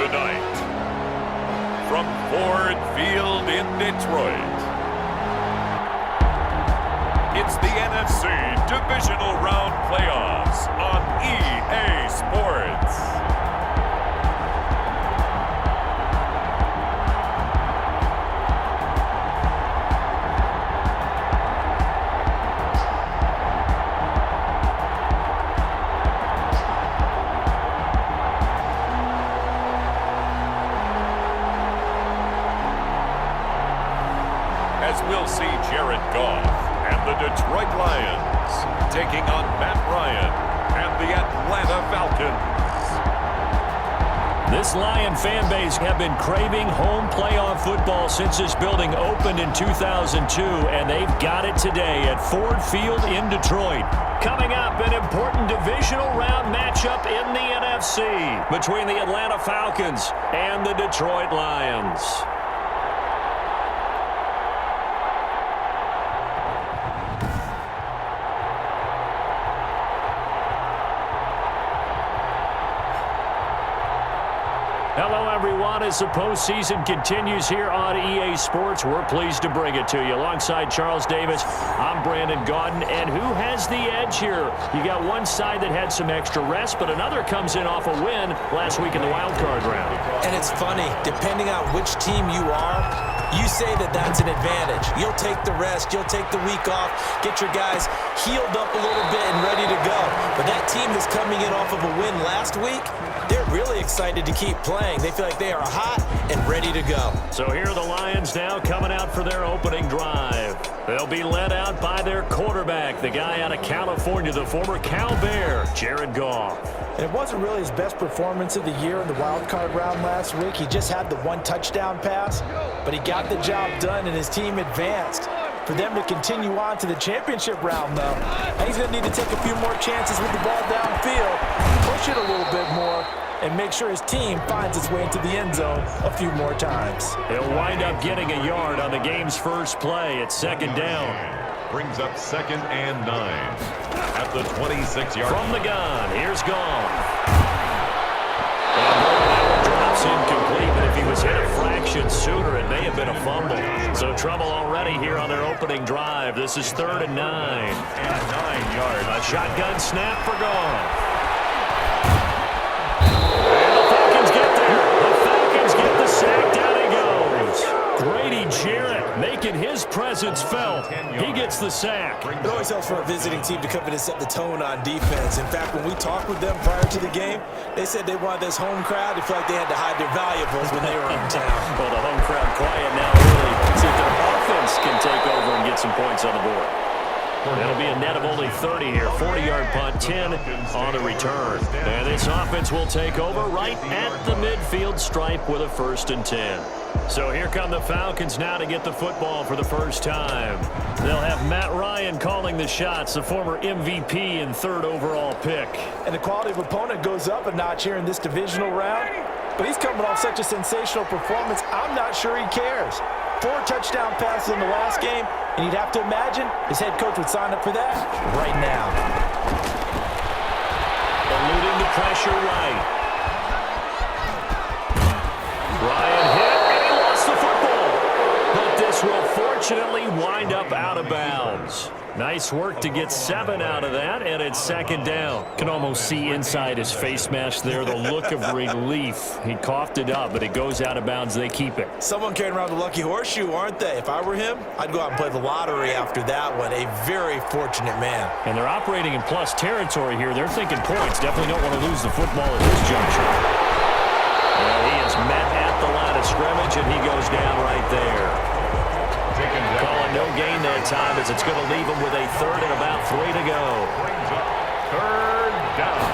the night, from Ford Field in Detroit, it's the NFC Divisional Round Playoffs on EA Sports. As we'll see Jared Goff and the Detroit Lions taking on Matt Ryan and the Atlanta Falcons. This Lion fan base have been craving home playoff football since this building opened in 2002, and they've got it today at Ford Field in Detroit. Coming up, an important divisional round matchup in the NFC between the Atlanta Falcons and the Detroit Lions. Hello, everyone. As the postseason continues here on EA Sports, we're pleased to bring it to you. Alongside Charles Davis, I'm Brandon Gaudin. And who has the edge here? You got one side that had some extra rest, but another comes in off a win last week in the wild card round. And it's funny, depending on which team you are, you say that that's an advantage. You'll take the rest, you'll take the week off, get your guys healed up a little bit and ready to go. But that team that's coming in off of a win last week, they're really excited to keep playing. They feel like they are hot and ready to go. So here are the Lions now coming out for their opening drive. They'll be led out by their quarterback, the guy out of California, the former Cal Bear, Jared Goff. And it wasn't really his best performance of the year in the wild card round last week. He just had the one touchdown pass, but he got the job done and his team advanced. For them to continue on to the championship round, though, he's going to need to take a few more chances with the ball downfield, push it a little bit more, and make sure his team finds its way into the end zone a few more times. He'll wind up getting a yard on the game's first play. It's second down. Brings up 2nd and 9 at the 26-yard line. From the gun, here's Goff. And drops incomplete, but if he was hit a fraction sooner, it may have been a fumble. So trouble already here on their opening drive. This is 3rd and 9. And 9 yards. A shotgun snap for Goff. And the Falcons get there. The Falcons get the sack. Down he goes. Grady Jarrett making his presence felt. He gets the sack. It always helps for a visiting team to come in and set the tone on defense. In fact, when we talked with them prior to the game, they said they wanted this home crowd to feel like they had to hide their valuables when they were in town. Well, the home crowd quiet now early. See if their offense can take over and get some points on the board. It'll be a net of only 30 here. 40-yard punt, 10 on the return. And this offense will take over right at the midfield stripe with a 1st and 10. So here come the Falcons now to get the football for the first time. They'll have Matt Ryan calling the shots, the former MVP and 3rd overall pick. And the quality of opponent goes up a notch here in this divisional round. But he's coming off such a sensational performance, I'm not sure he cares. 4 touchdown passes in the last game, and you'd have to imagine his head coach would sign up for that right now. Eluding the pressure right. Ryan hit, and he lost the football. But this will fortunately wind up out of bounds. Nice work to get 7 out of that, and it's 2nd down. Can almost see inside his face mask there the look of relief. He coughed it up, but it goes out of bounds. They keep it. Someone carrying around the lucky horseshoe, aren't they? If I were him, I'd go out and play the lottery after that one. A very fortunate man. And they're operating in plus territory here. They're thinking points. Definitely don't want to lose the football at this juncture. Well, he is met at the line of scrimmage, and he goes down right there. Calling no gain that time as it's going to leave him with a 3rd and about 3 to go. 3rd down.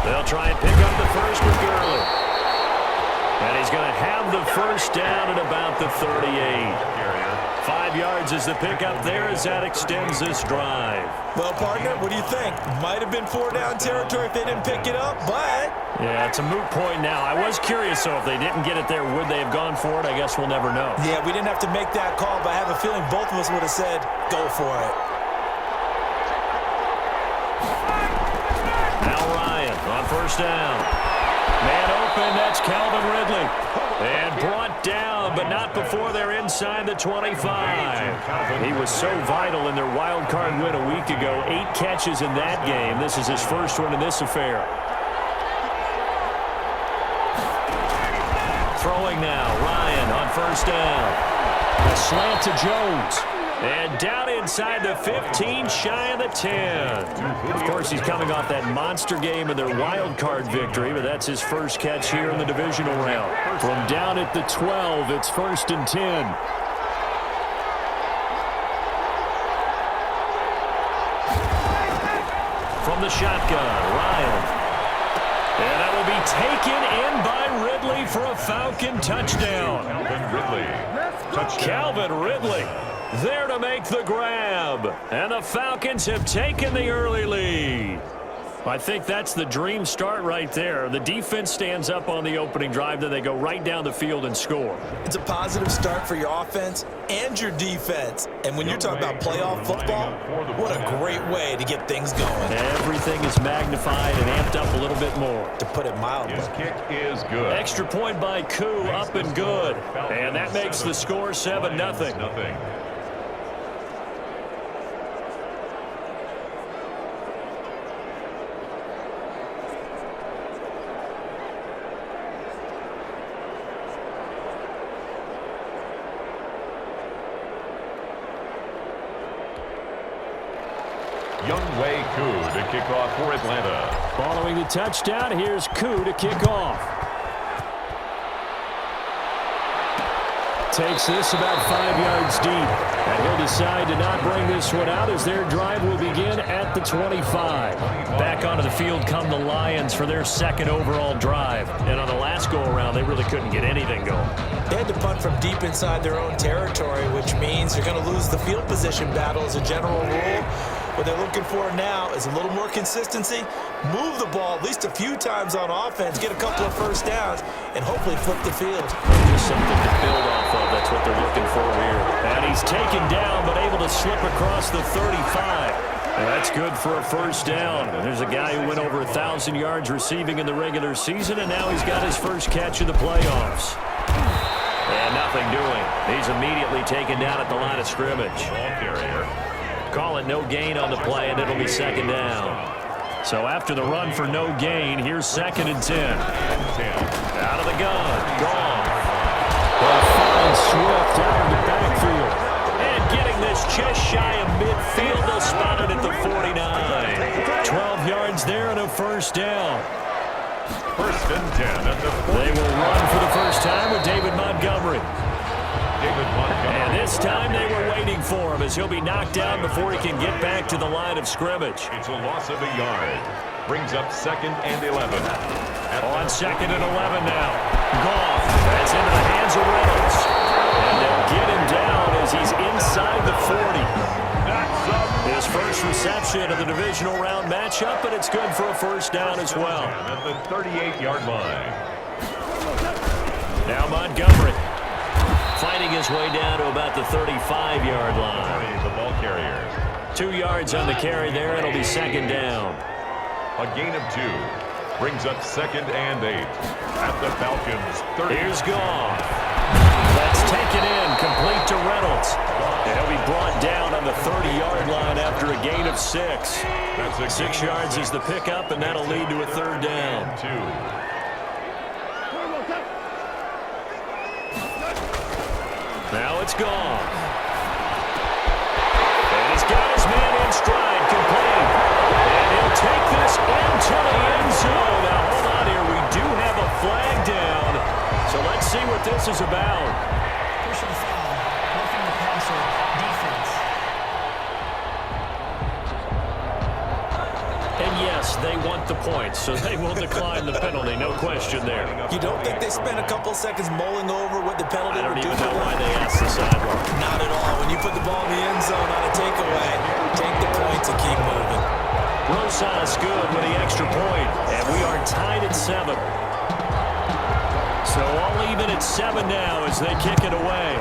They'll try and pick up the first with Gurley. And he's going to have the first down at about the 38. 5 yards is the pickup there as that extends this drive. Well, partner, what do you think? Might have been 4 down territory if they didn't pick it up, but... Yeah, it's a moot point now. I was curious, though, if they didn't get it there, would they have gone for it? I guess we'll never know. Yeah, we didn't have to make that call, but I have a feeling both of us would have said, go for it. Now Ryan on 1st down. Man open. open. That's Calvin Ridley. And brought down, but not before they're inside the 25. He was so vital in their wild card win a week ago. 8 catches in that game. This is his first one in this affair. Throwing now, Ryan on first down. A slant to Jones. And down inside the 15, shy of the 10. Of course, he's coming off that monster game in their wild card victory, but that's his first catch here in the divisional round. From down at the 12, it's 1st and 10. From the shotgun, Ryan. And that will be taken in by Ridley for a Falcon touchdown. Calvin Ridley there to make the grab. And the Falcons have taken the early lead. I think that's the dream start right there. The defense stands up on the opening drive, then they go right down the field and score. It's a positive start for your offense and your defense. And when you're talking about playoff football, what a great way to get things going. Everything is magnified and amped up a little bit more. To put it mildly. His kick is good. Extra point by Koo, up and good. And that makes the score 7-0. Younghoe Koo to kick off for Atlanta. Following the touchdown, here's Koo to kick off. Takes this about 5 yards deep. And he'll decide to not bring this one out as their drive will begin at the 25. Back onto the field come the Lions for their second overall drive. And on the last go-around, they really couldn't get anything going. They had to punt from deep inside their own territory, which means they're going to lose the field position battle as a general rule. What they're looking for now is a little more consistency, move the ball at least a few times on offense, get a couple of first downs, and hopefully flip the field. Just something to build off of. That's what they're looking for here. And he's taken down, but able to slip across the 35. And that's good for a first down. And there's a guy who went over 1,000 yards receiving in the regular season, and now he's got his first catch of the playoffs. And nothing doing. He's immediately taken down at the line of scrimmage. Ball carrier. Call it no gain on the play, and it'll be second down. So after the run for no gain, here's 2nd and 10. Out of the gun. Gone. They'll find Swift out of the backfield. And getting this just shy of midfield, they'll spot it at the 49. 12 yards there and a first down. 1st and 10 at the 40. They will run for the first time with David Montgomery. And this time they were waiting for him as he'll be knocked down before he can get back to the line of scrimmage. It's a loss of a yard. Brings up 2nd and 11. On 2nd and 11 now. Goff. That's into the hands of Reynolds. And they'll get him down as he's inside the 40. His first reception of the divisional round matchup, but it's good for a first down as well. At the 38-yard line. Now Montgomery. Fighting his way down to about the 35-yard line. The ball carriers. 2 yards on the carry there. It'll be second down. A gain of 2. Brings up 2nd and 8. At the Falcons' 30. Here's Goff. That's taken in. Complete to Reynolds. And he'll be brought down on the 30-yard line after a gain of 6. That's 6 yards is the pickup, and that'll lead to a third down. 2. Now it's Goff. And he's got his man in stride, complete. And he'll take this into the end zone. Now, hold on here. We do have a flag down. So let's see what this is about. Personal foul, roughing the passer, defense. And yes, they want the points, so they will decline the penalty. No question there. You don't think they spent a couple seconds mulling over what the penalty I don't would do even for know them? why they asked the sideline. Not at all. When you put the ball in the end zone on a takeaway, take the points and keep moving. Rosas good with the extra point, and we are tied at 7. So all even at 7 now as they kick it away.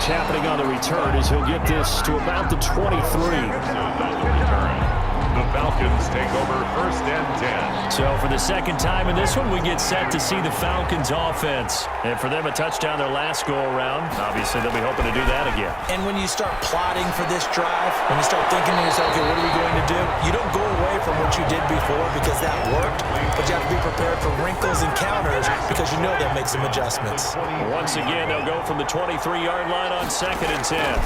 happening on the return as he'll get this to about the 23. The Falcons take over 1st and 10. So for the second time in this one, we get set to see the Falcons offense. And for them, a touchdown their last go-around. Obviously, they'll be hoping to do that again. And when you start plotting for this drive, when you start thinking to yourself, okay, what are we going to do? You don't go away from what you did before because that worked, but you have to be prepared for wrinkles and counters because you know they'll make some adjustments. Once again, they'll go from the 23-yard line on 2nd and 10.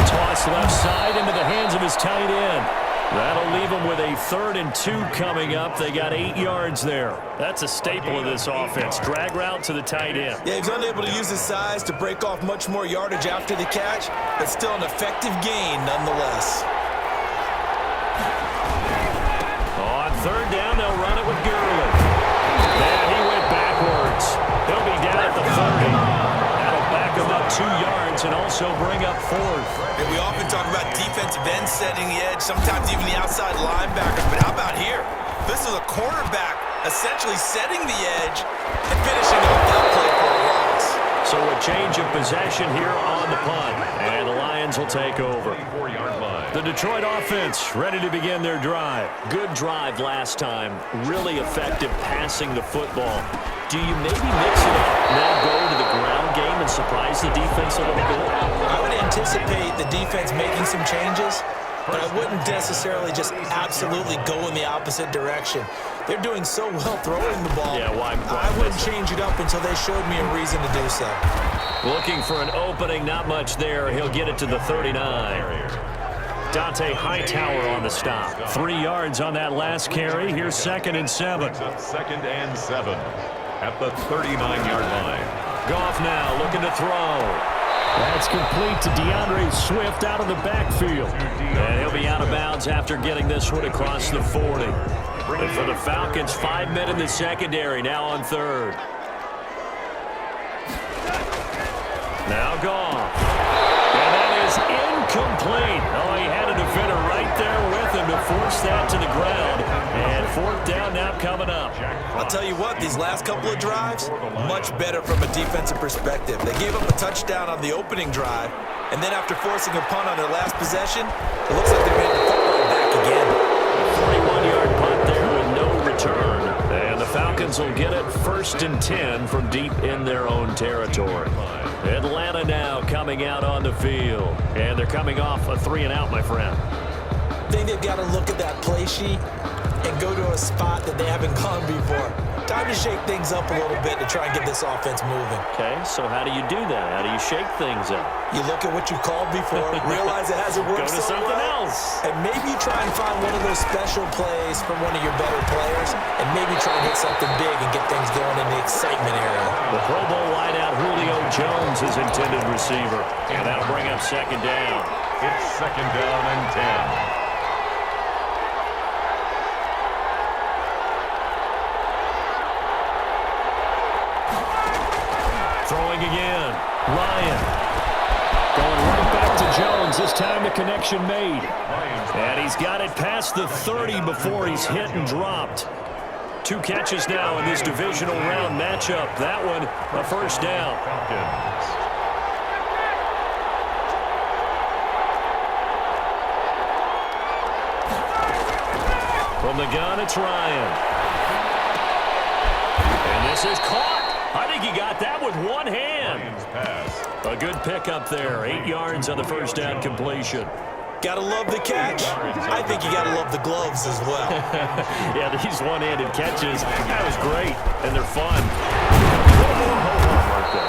Toss left side into the hands of his tight end. That'll leave him with a 3rd and 2 coming up. They got 8 yards there. That's a staple of this offense. Drag route to the tight end. Yeah, he's unable to use his size to break off much more yardage after the catch, but still an effective gain nonetheless. On 3rd down, they'll run it with Gurley. And he went backwards. He'll be down at the 30. That'll back him up 2 yards and also bring up 4th. And we often talk about defensive ends setting the edge, sometimes even the outside linebackers. But how about here? This is a cornerback essentially setting the edge and finishing off that play for a loss. So a change of possession here on the punt. And the Lions will take over. The Detroit offense ready to begin their drive. Good drive last time. Really effective passing the football. Do you maybe mix it up, now go to the ground game and surprise the defense a little bit? I would anticipate the defense making some changes, but I wouldn't necessarily just absolutely go in the opposite direction. They're doing so well throwing the ball. Yeah, why I wouldn't change it up until they showed me a reason to do so. Looking for an opening, not much there. He'll get it to the 39. Dante Hightower on the stop. 3 yards on that last carry. Here's 2nd and 7. 2nd and 7 at the 39-yard line. Goff now looking to throw. That's complete to DeAndre Swift out of the backfield. And he'll be out of bounds after getting this one across the 40. And for the Falcons, 5 men in the secondary, now on 3rd. Now Goff. And that is incomplete. Oh, he had a defender right there with him to force that to the ground. And 4th down now coming up. I'll tell you what, these last couple of drives, much better from a defensive perspective. They gave up a touchdown on the opening drive, and then after forcing a punt on their last possession, it looks like they made the football back again. 41-yard punt there with no return. And the Falcons will get it 1st and 10 from deep in their own territory. Atlanta now coming out on the field. And they're coming off a 3-and-out, my friend. I think they've got to look at that play sheet and go to a spot that they haven't gone before. Time to shake things up a little bit to try and get this offense moving. Okay, so how do you do that? How do you shake things up? You look at what you called before, realize it hasn't worked Go to so something well, else. and maybe try and find one of those special plays from one of your better players, and maybe try and hit something big and get things going in the excitement area. The Pro Bowl wideout Julio Jones is intended receiver, and that'll bring up 2nd down. It's 2nd down and 10. Throwing again. Ryan. Going right back to Jones. This time the connection made. And he's got it past the 30 before he's hit and dropped. 2 catches now in this divisional round matchup. That one, a 1st down. From the gun, it's Ryan. And this is caught. I think he got that with one hand. A good pickup there. 8 yards on the 1st down completion. Gotta love the catch. I think you gotta love the gloves as well. Yeah, these one-handed catches, that was great, and they're fun.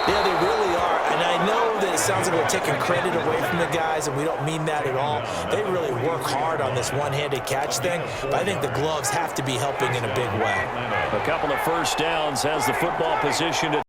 Yeah, they really are. And I know that it sounds like we're taking credit away from the guys, and we don't mean that at all. They really work hard on this one-handed catch thing, but I think the gloves have to be helping in a big way. A couple of 1st downs has the football position to